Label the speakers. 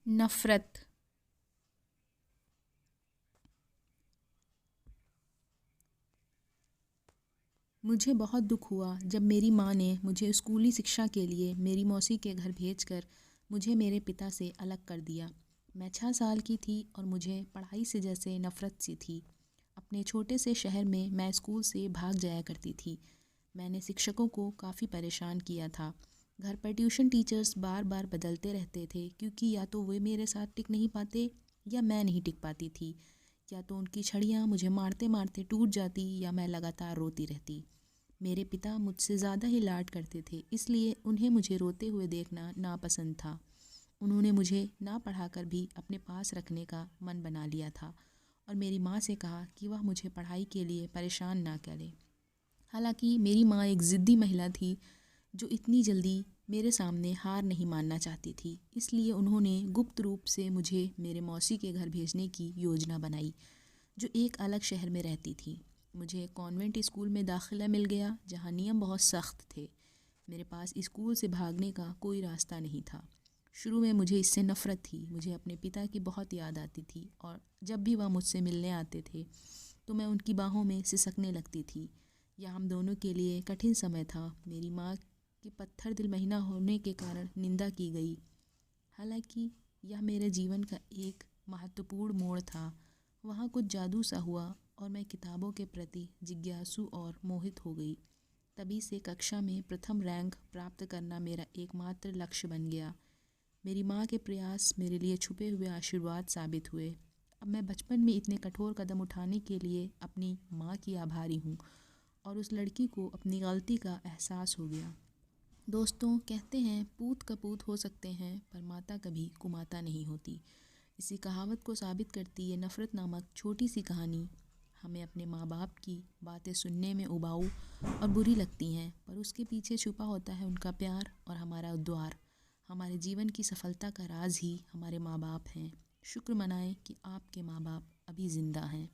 Speaker 1: नफ़रत। मुझे बहुत दुख हुआ जब मेरी माँ ने मुझे स्कूली शिक्षा के लिए मेरी मौसी के घर भेजकर मुझे मेरे पिता से अलग कर दिया। मैं 6 साल की थी और मुझे पढ़ाई से जैसे नफ़रत सी थी। अपने छोटे से शहर में मैं स्कूल से भाग जाया करती थी। मैंने शिक्षकों को काफ़ी परेशान किया था। घर पर ट्यूशन टीचर्स बार बार बदलते रहते थे क्योंकि या तो वे मेरे साथ टिक नहीं पाते या मैं नहीं टिक पाती थी। या तो उनकी छड़ियाँ मुझे मारते मारते टूट जाती या मैं लगातार रोती रहती। मेरे पिता मुझसे ज़्यादा ही लाड करते थे, इसलिए उन्हें मुझे रोते हुए देखना नापसंद था। उन्होंने मुझे ना पढ़ाकर भी अपने पास रखने का मन बना लिया था और मेरी माँ से कहा कि वह मुझे पढ़ाई के लिए परेशान ना करे। हालांकि मेरी माँ एक ज़िद्दी महिला थी जो इतनी जल्दी मेरे सामने हार नहीं मानना चाहती थी, इसलिए उन्होंने गुप्त रूप से मुझे मेरे मौसी के घर भेजने की योजना बनाई, जो एक अलग शहर में रहती थी। मुझे कॉन्वेंट स्कूल में दाखिला मिल गया जहाँ नियम बहुत सख्त थे। मेरे पास स्कूल से भागने का कोई रास्ता नहीं था। शुरू में मुझे इससे नफ़रत थी। मुझे अपने पिता की बहुत याद आती थी और जब भी वह मुझसे मिलने आते थे तो मैं उनकी बाहों में सिसकने लगती थी। यह हम दोनों के लिए कठिन समय था। मेरी माँ की पत्थर दिल महीना होने के कारण निंदा की गई। हालांकि यह मेरे जीवन का एक महत्वपूर्ण मोड़ था। वहाँ कुछ जादू सा हुआ और मैं किताबों के प्रति जिज्ञासु और मोहित हो गई। तभी से कक्षा में प्रथम रैंक प्राप्त करना मेरा एकमात्र लक्ष्य बन गया। मेरी माँ के प्रयास मेरे लिए छुपे हुए आशीर्वाद साबित हुए। अब मैं बचपन में इतने कठोर कदम उठाने के लिए अपनी माँ की आभारी हूँ और उस लड़की को अपनी गलती का एहसास हो गया। दोस्तों, कहते हैं पूत कपूत हो सकते हैं पर माता कभी कुमाता नहीं होती। इसी कहावत को साबित करती ये नफ़रत नामक छोटी सी कहानी। हमें अपने माँ बाप की बातें सुनने में उबाऊ और बुरी लगती हैं, पर उसके पीछे छुपा होता है उनका प्यार और हमारा उद्धार। हमारे जीवन की सफलता का राज ही हमारे माँ बाप हैं। शुक्र मनाएं कि आपके माँ बाप अभी ज़िंदा हैं।